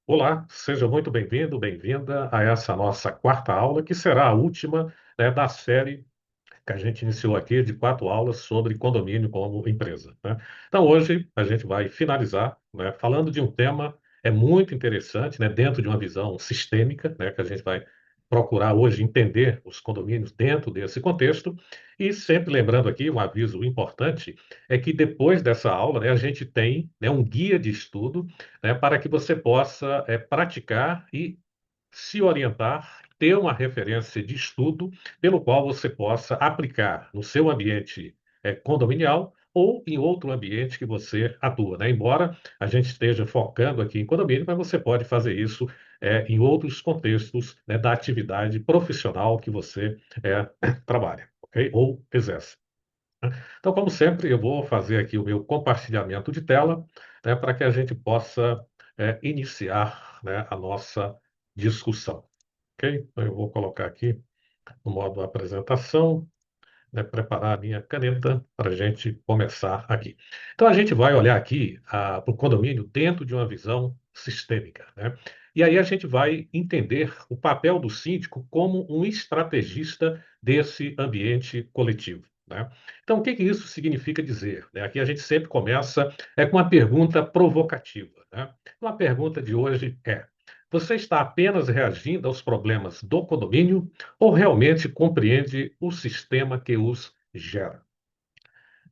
Olá, seja muito bem-vindo, bem-vinda a essa nossa quarta aula, que será a última, da série que a gente iniciou aqui de 4 aulas sobre condomínio como empresa, né? Então, hoje a gente vai finalizar, né, falando de um tema muito interessante, né, dentro de uma visão sistêmica, né, que a gente vai procurar hoje entender os condomínios dentro desse contexto. E sempre lembrando aqui, um aviso importante, é que depois dessa aula, né, a gente tem, né, um guia de estudo, né, para que você possa praticar e se orientar, ter uma referência de estudo pelo qual você possa aplicar no seu ambiente condominial ou em outro ambiente que você atua, né? Embora a gente esteja focando aqui em condomínio, mas você pode fazer isso em outros contextos, né, da atividade profissional que você trabalha, ok? Ou exerce. Então, como sempre, eu vou fazer aqui o meu compartilhamento de tela, né, para que a gente possa iniciar, né, a nossa discussão. Ok? Então, eu vou colocar aqui no modo apresentação, né, preparar a minha caneta para a gente começar aqui. Então, a gente vai olhar aqui para o condomínio dentro de uma visão sistêmica, né? E aí a gente vai entender o papel do síndico como um estrategista desse ambiente coletivo, né? Então, o que que isso significa dizer, né? Aqui a gente sempre começa com uma pergunta provocativa, né? Uma pergunta de hoje é: você está apenas reagindo aos problemas do condomínio ou realmente compreende o sistema que os gera?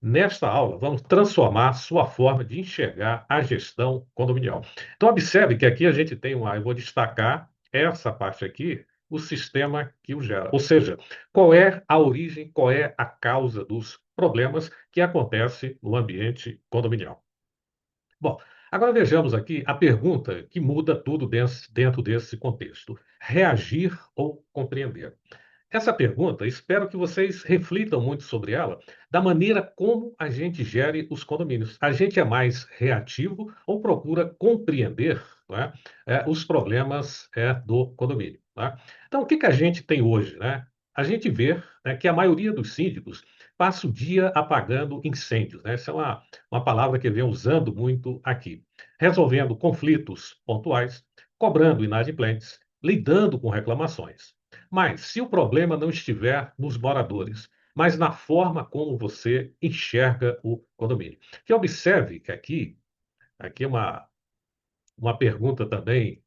Nesta aula, vamos transformar sua forma de enxergar a gestão condominial. Então, observe que aqui a gente tem eu vou destacar essa parte aqui, o sistema que o gera. Ou seja, qual é a origem, qual é a causa dos problemas que acontecem no ambiente condominial. Bom, agora vejamos aqui a pergunta que muda tudo dentro desse contexto: reagir ou compreender? Essa pergunta, espero que vocês reflitam muito sobre ela, da maneira como a gente gere os condomínios. A gente é mais reativo ou procura compreender, não é, os problemas do condomínio, tá? Então, o que que a gente tem hoje, né? A gente vê, né, que a maioria dos síndicos passa o dia apagando incêndios, né? Essa é uma palavra que eu venho usando muito aqui. Resolvendo conflitos pontuais, cobrando inadimplentes, lidando com reclamações. Mas se o problema não estiver nos moradores, mas na forma como você enxerga o condomínio. Que observe que aqui é uma pergunta também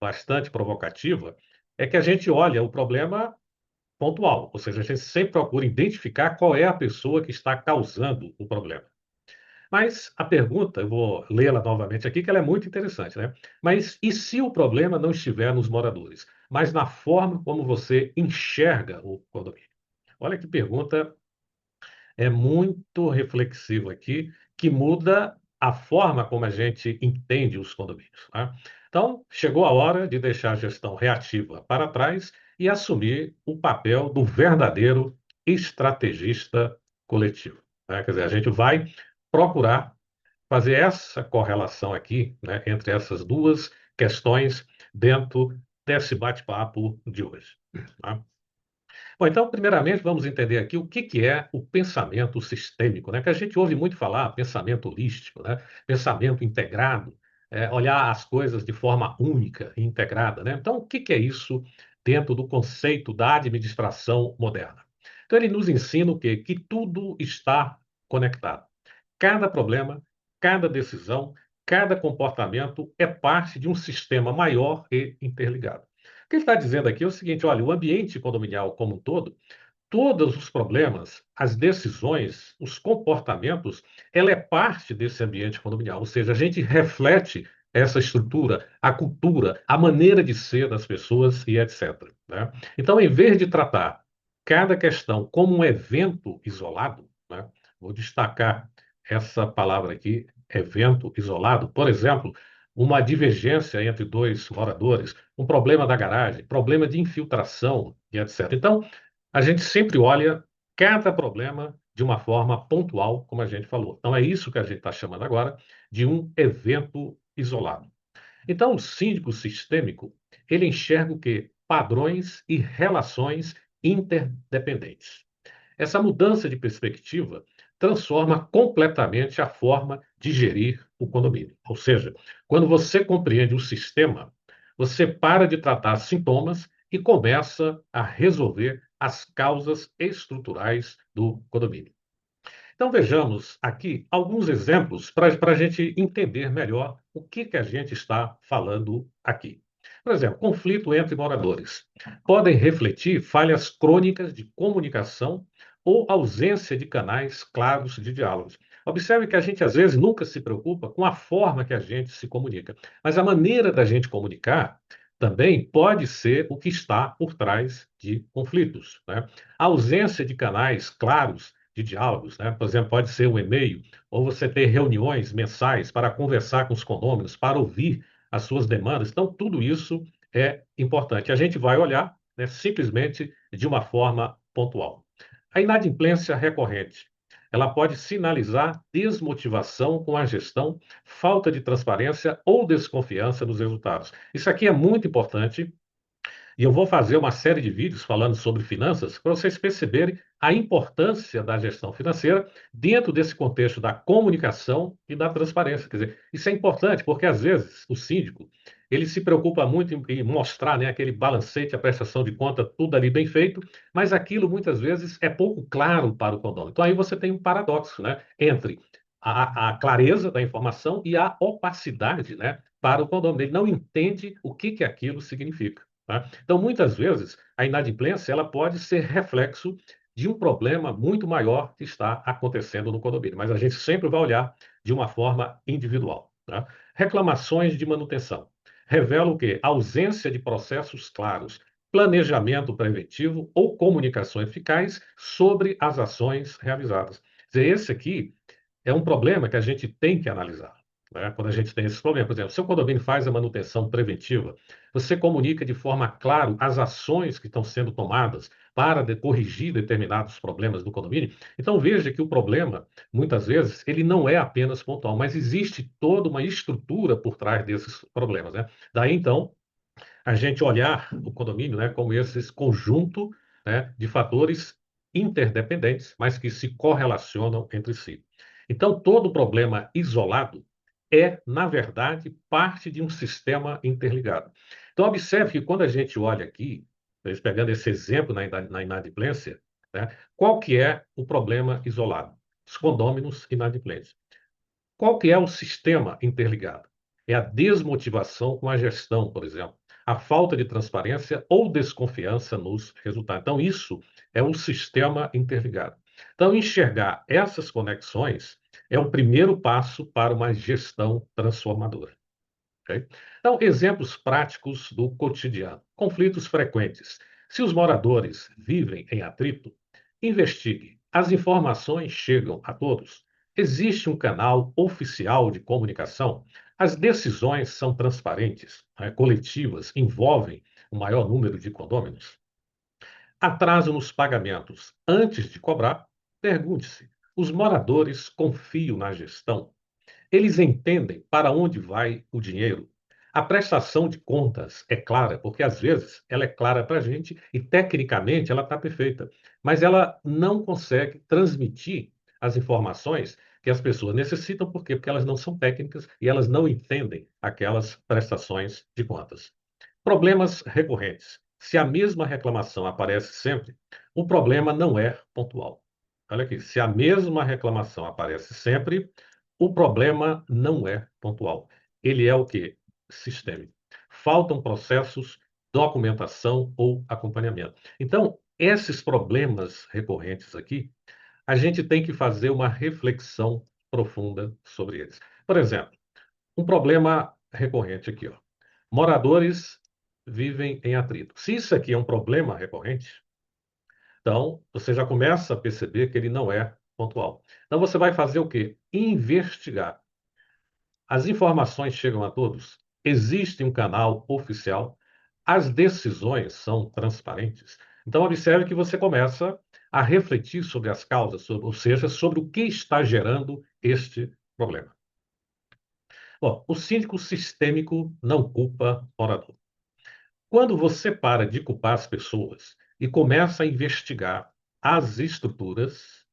bastante provocativa, é que a gente olha o problema pontual, ou seja, a gente sempre procura identificar qual é a pessoa que está causando o problema. Mas a pergunta, eu vou lê-la novamente aqui, que ela é muito interessante, né? Mas e se o problema não estiver nos moradores, mas na forma como você enxerga o condomínio? Olha que pergunta muito reflexiva aqui, que muda a forma como a gente entende os condomínios, tá? Então, chegou a hora de deixar a gestão reativa para trás e assumir o papel do verdadeiro estrategista coletivo, né? Quer dizer, a gente vai procurar fazer essa correlação aqui, né, entre essas duas questões dentro desse bate-papo de hoje, tá? Bom, então, primeiramente, vamos entender aqui o que que é o pensamento sistêmico, né? Que a gente ouve muito falar, pensamento holístico, né? Pensamento integrado, olhar as coisas de forma única e integrada, né? Então, o que que é isso dentro do conceito da administração moderna? Então, ele nos ensina o quê? Que tudo está conectado. Cada problema, cada decisão, cada comportamento é parte de um sistema maior e interligado. O que ele está dizendo aqui é o seguinte: olha, o ambiente condominial como um todo, todos os problemas, as decisões, os comportamentos, ela é parte desse ambiente condominial. Ou seja, a gente reflete essa estrutura, a cultura, a maneira de ser das pessoas e etc, né? Então, em vez de tratar cada questão como um evento isolado, né, vou destacar essa palavra aqui, evento isolado. Por exemplo, uma divergência entre dois moradores, um problema da garagem, problema de infiltração e etc. Então, a gente sempre olha cada problema de uma forma pontual, como a gente falou. Então, é isso que a gente está chamando agora de um evento isolado. Então, o síndico sistêmico, ele enxerga o quê? Padrões e relações interdependentes. Essa mudança de perspectiva transforma completamente a forma de gerir o condomínio. Ou seja, quando você compreende o sistema, você para de tratar sintomas e começa a resolver as causas estruturais do condomínio. Então, vejamos aqui alguns exemplos para a gente entender melhor o que a gente está falando aqui. Por exemplo, conflito entre moradores. Podem refletir falhas crônicas de comunicação ou ausência de canais claros de diálogos. Observe que a gente, às vezes, nunca se preocupa com a forma que a gente se comunica, mas a maneira da gente comunicar também pode ser o que está por trás de conflitos, né? A ausência de canais claros de diálogos, né? Por exemplo, pode ser um e-mail, ou você ter reuniões mensais para conversar com os condôminos, para ouvir as suas demandas. Então, tudo isso é importante. A gente vai olhar, né, simplesmente de uma forma pontual. A inadimplência recorrente. Ela pode sinalizar desmotivação com a gestão, falta de transparência ou desconfiança nos resultados. Isso aqui é muito importante e eu vou fazer uma série de vídeos falando sobre finanças para vocês perceberem a importância da gestão financeira dentro desse contexto da comunicação e da transparência. Quer dizer, isso é importante porque às vezes o síndico ele se preocupa muito em mostrar, né, aquele balancete, a prestação de conta, tudo ali bem feito, mas aquilo muitas vezes é pouco claro para o condômino. Então aí você tem um paradoxo, né, entre a clareza da informação e a opacidade, né, para o condômino. Ele não entende o que aquilo significa. Tá? Então, muitas vezes, a inadimplência ela pode ser reflexo de um problema muito maior que está acontecendo no condomínio, mas a gente sempre vai olhar de uma forma individual. Tá? Reclamações de manutenção. Revela o quê? Ausência de processos claros, planejamento preventivo ou comunicação eficaz sobre as ações realizadas. Quer dizer, esse aqui é um problema que a gente tem que analisar, né? Quando a gente tem esses problemas. Por exemplo, se o condomínio faz a manutenção preventiva, você comunica de forma clara as ações que estão sendo tomadas para corrigir determinados problemas do condomínio. Então, veja que o problema, muitas vezes, ele não é apenas pontual, mas existe toda uma estrutura por trás desses problemas, né? Daí, então, a gente olhar o condomínio, né, como esse conjunto, né, de fatores interdependentes, mas que se correlacionam entre si. Então, todo problema isolado é, na verdade, parte de um sistema interligado. Então, observe que quando a gente olha aqui, pegando esse exemplo na inadimplência, né, qual que é o problema isolado? Os condôminos inadimplentes. Qual que é o sistema interligado? É a desmotivação com a gestão, por exemplo, a falta de transparência ou desconfiança nos resultados. Então, isso é um sistema interligado. Então, enxergar essas conexões é o primeiro passo para uma gestão transformadora. Ok? Então, exemplos práticos do cotidiano. Conflitos frequentes. Se os moradores vivem em atrito, investigue. As informações chegam a todos? Existe um canal oficial de comunicação? As decisões são transparentes, né, coletivas, envolvem o maior número de condôminos? Atraso nos pagamentos. Antes de cobrar, pergunte-se: os moradores confiam na gestão? Eles entendem para onde vai o dinheiro. A prestação de contas é clara, porque às vezes ela é clara para a gente e tecnicamente ela está perfeita, mas ela não consegue transmitir as informações que as pessoas necessitam, por quê? Porque elas não são técnicas e elas não entendem aquelas prestações de contas. Problemas recorrentes. Se a mesma reclamação aparece sempre, o problema não é pontual. Olha aqui, se a mesma reclamação aparece sempre, o problema não é pontual. Ele é o quê? Sistêmico. Faltam processos, documentação ou acompanhamento. Então, esses problemas recorrentes aqui, a gente tem que fazer uma reflexão profunda sobre eles. Por exemplo, um problema recorrente aqui, ó. Moradores vivem em atrito. Se isso aqui é um problema recorrente, então você já começa a perceber que ele não é pontual. Então você vai fazer o quê? Investigar. As informações chegam a todos? Existe um canal oficial? As decisões são transparentes? Então, observe que você começa a refletir sobre as causas, ou seja, sobre o que está gerando este problema. Bom, o síndico sistêmico não culpa morador. Quando você para de culpar as pessoas e começa a investigar as estruturas,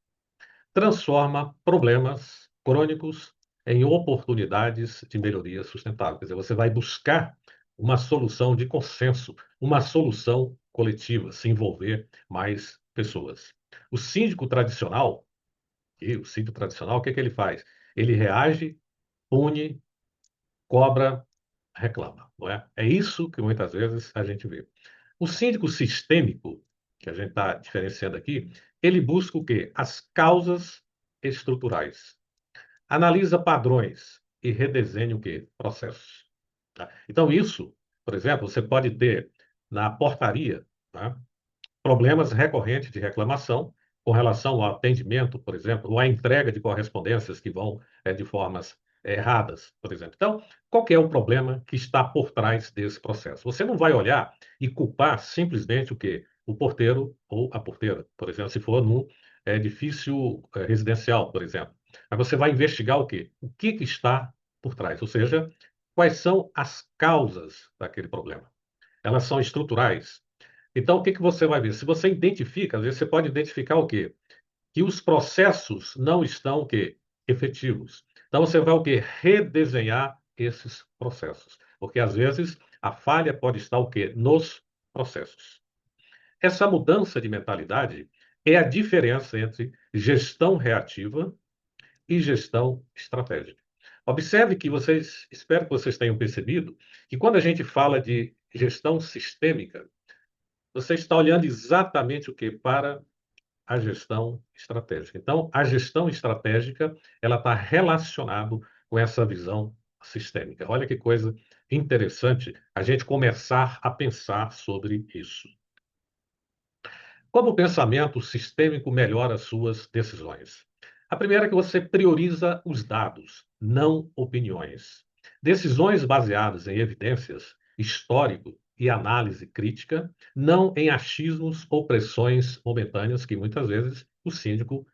transforma problemas crônicos em oportunidades de melhoria sustentável. Quer dizer, você vai buscar uma solução de consenso, uma solução coletiva, se envolver mais pessoas. O síndico tradicional, o que é que ele faz? Ele reage, pune, cobra, reclama, não é? É isso que muitas vezes a gente vê. O síndico sistêmico, que a gente está diferenciando aqui, ele busca o quê? As causas estruturais. Analisa padrões e redesenha o quê? Processos. Tá? Então, isso, por exemplo, você pode ter na portaria, tá? Problemas recorrentes de reclamação com relação ao atendimento, por exemplo, ou à entrega de correspondências que vão de formas erradas, por exemplo. Então, qual que é o problema que está por trás desse processo? Você não vai olhar e culpar simplesmente o quê? O porteiro ou a porteira, por exemplo, se for num edifício residencial, por exemplo. Mas você vai investigar o quê? O que que está por trás, ou seja, quais são as causas daquele problema. Elas são estruturais. Então, o que que você vai ver? Se você identifica, às vezes você pode identificar o quê? Que os processos não estão o quê? Efetivos. Então, você vai o quê? Redesenhar esses processos. Porque, às vezes, a falha pode estar o quê? Nos processos. Essa mudança de mentalidade é a diferença entre gestão reativa e gestão estratégica. Observe que vocês, espero que vocês tenham percebido, que quando a gente fala de gestão sistêmica, você está olhando exatamente o que? Para a gestão estratégica. Então, a gestão estratégica, ela está relacionada com essa visão sistêmica. Olha que coisa interessante a gente começar a pensar sobre isso. Como o pensamento sistêmico melhora as suas decisões? A primeira é que você prioriza os dados, não opiniões. Decisões baseadas em evidências, histórico e análise crítica, não em achismos ou pressões momentâneas que muitas vezes o síndico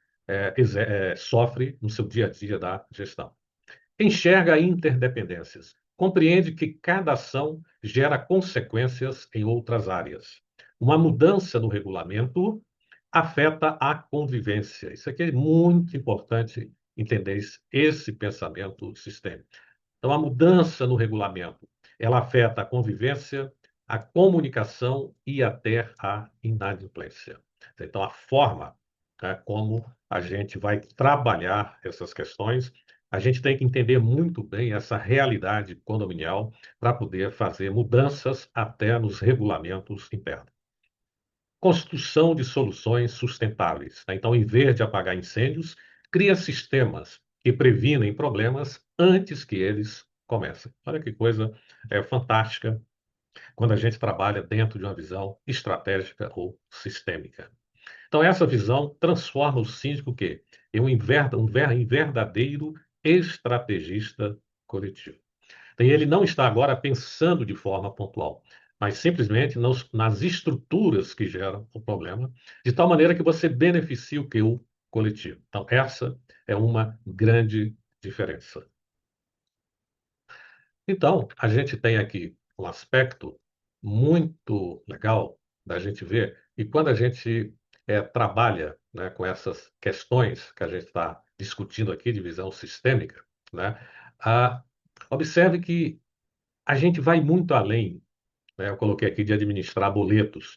sofre no seu dia a dia da gestão. Enxerga interdependências. Compreende que cada ação gera consequências em outras áreas. Uma mudança no regulamento afeta a convivência. Isso aqui é muito importante entender esse pensamento sistêmico. Então, a mudança no regulamento, ela afeta a convivência, a comunicação e até a inadimplência. Então, a forma, né, como a gente vai trabalhar essas questões, a gente tem que entender muito bem essa realidade condominial para poder fazer mudanças até nos regulamentos internos. Construção de soluções sustentáveis, tá? Então, em vez de apagar incêndios, cria sistemas que previnem problemas antes que eles comecem. Olha que coisa fantástica quando a gente trabalha dentro de uma visão estratégica ou sistêmica. Então, essa visão transforma o síndico o quê? Em um verdadeiro estrategista coletivo. E ele não está agora pensando de forma pontual, mas simplesmente nas estruturas que geram o problema, de tal maneira que você beneficie o que? O coletivo. Então, essa é uma grande diferença. Então, a gente tem aqui um aspecto muito legal da gente ver, e quando a gente trabalha, né, com essas questões que a gente está discutindo aqui de visão sistêmica, né, a, observe que a gente vai muito além, né? Eu coloquei aqui de administrar boletos,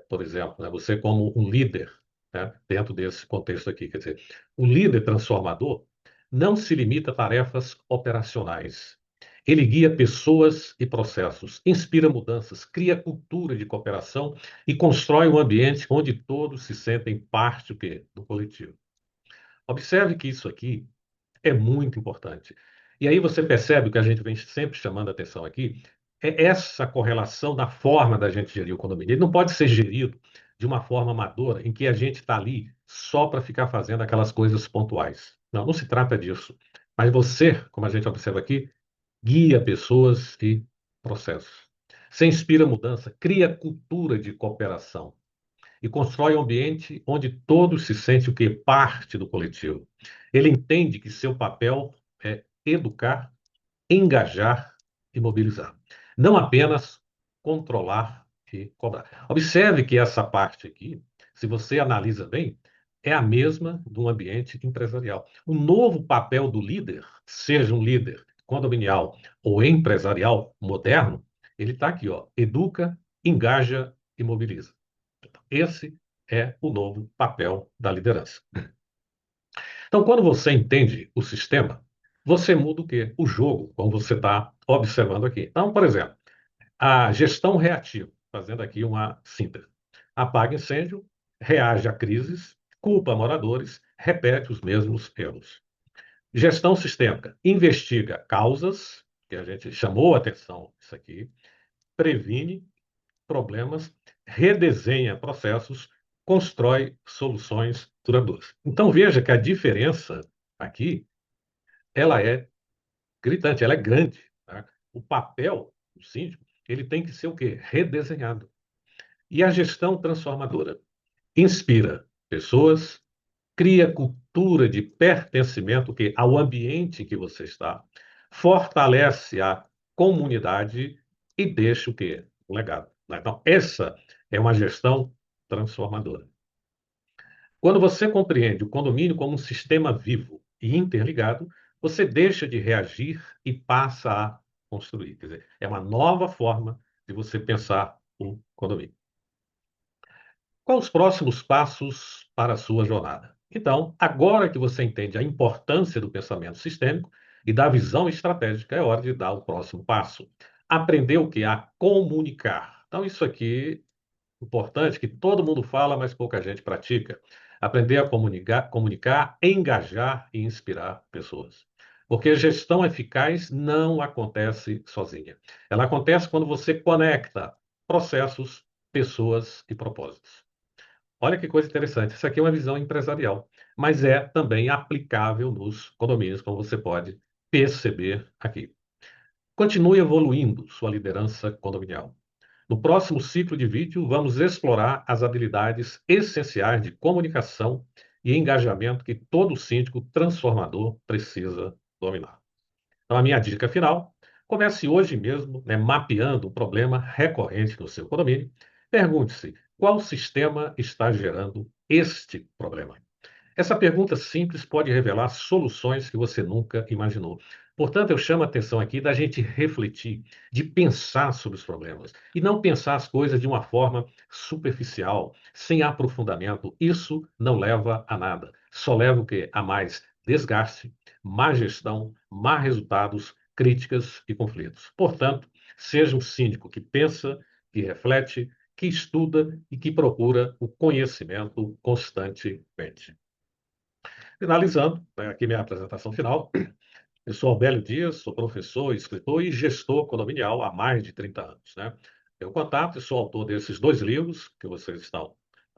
por exemplo, né? Você como um líder, né? Dentro desse contexto aqui, quer dizer, o líder transformador não se limita a tarefas operacionais. Ele guia pessoas e processos, inspira mudanças, cria cultura de cooperação e constrói um ambiente onde todos se sentem parte do coletivo. Observe que isso aqui é muito importante. E aí você percebe o que a gente vem sempre chamando a atenção aqui, é essa correlação da forma da gente gerir o condomínio. Ele não pode ser gerido de uma forma amadora, em que a gente está ali só para ficar fazendo aquelas coisas pontuais. Não, não se trata disso. Mas você, como a gente observa aqui, guia pessoas e processos. Você inspira mudança, cria cultura de cooperação e constrói um ambiente onde todos se sentem o quê? Parte do coletivo. Ele entende que seu papel é educar, engajar e mobilizar. Não apenas controlar e cobrar. Observe que essa parte aqui, se você analisa bem, é a mesma do ambiente empresarial. O novo papel do líder, seja um líder condominial ou empresarial moderno, ele está aqui, ó, educa, engaja e mobiliza. Esse é o novo papel da liderança. Então, quando você entende o sistema, você muda o quê? O jogo, como você está observando aqui. Então, por exemplo, a gestão reativa, fazendo aqui uma síntese. Apaga incêndio, reage a crises, culpa moradores, repete os mesmos erros. Gestão sistêmica, investiga causas, que a gente chamou a atenção isso aqui, previne problemas, redesenha processos, constrói soluções duradouras. Então veja que a diferença aqui, ela é gritante, ela é grande. Tá? O papel do síndico, ele tem que ser o quê? Redesenhado. E a gestão transformadora inspira pessoas, cria cultura de pertencimento que ao ambiente em que você está, fortalece a comunidade e deixa o quê? Um legado. Né? Então, essa é uma gestão transformadora. Quando você compreende o condomínio como um sistema vivo e interligado, você deixa de reagir e passa a construir. Quer dizer, é uma nova forma de você pensar o condomínio. Quais os próximos passos para a sua jornada? Então, agora que você entende a importância do pensamento sistêmico e da visão estratégica, é hora de dar o próximo passo. Aprender o que? A comunicar. Então, isso aqui é importante, que todo mundo fala, mas pouca gente pratica. Aprender a comunicar, engajar e inspirar pessoas. Porque gestão eficaz não acontece sozinha. Ela acontece quando você conecta processos, pessoas e propósitos. Olha que coisa interessante. Isso aqui é uma visão empresarial, mas é também aplicável nos condomínios, como você pode perceber aqui. Continue evoluindo sua liderança condominial. No próximo ciclo de vídeo, vamos explorar as habilidades essenciais de comunicação e engajamento que todo síndico transformador precisa dominar. Então, a minha dica final: comece hoje mesmo, né, mapeando o problema recorrente no seu condomínio. Pergunte-se qual sistema está gerando este problema. Essa pergunta simples pode revelar soluções que você nunca imaginou. Portanto, eu chamo a atenção aqui da gente refletir, de pensar sobre os problemas e não pensar as coisas de uma forma superficial, sem aprofundamento. Isso não leva a nada. Só leva o quê? A mais desgaste, má gestão, má resultados, críticas e conflitos. Portanto, seja um síndico que pensa, que reflete, que estuda e que procura o conhecimento constantemente. Finalizando, né, aqui minha apresentação final. Eu sou Albélio Dias, sou professor, escritor e gestor condominial há mais de 30 anos, né? Eu contato e sou autor desses dois livros que vocês estão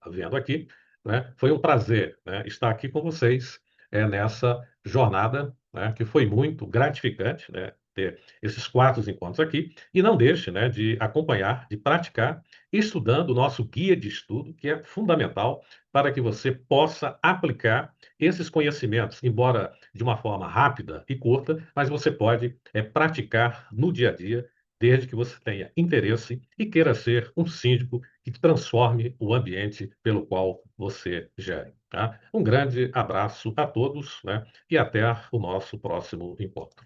vendo aqui, né? Foi um prazer, né, estar aqui com vocês nessa jornada, né, que foi muito gratificante, né, ter esses quatro encontros aqui. E não deixe, né, de acompanhar, de praticar, estudando o nosso guia de estudo, que é fundamental para que você possa aplicar esses conhecimentos, embora de uma forma rápida e curta, mas você pode praticar no dia a dia, desde que você tenha interesse e queira ser um síndico que transforme o ambiente pelo qual você gere. Tá? Um grande abraço a todos, né? E até o nosso próximo encontro.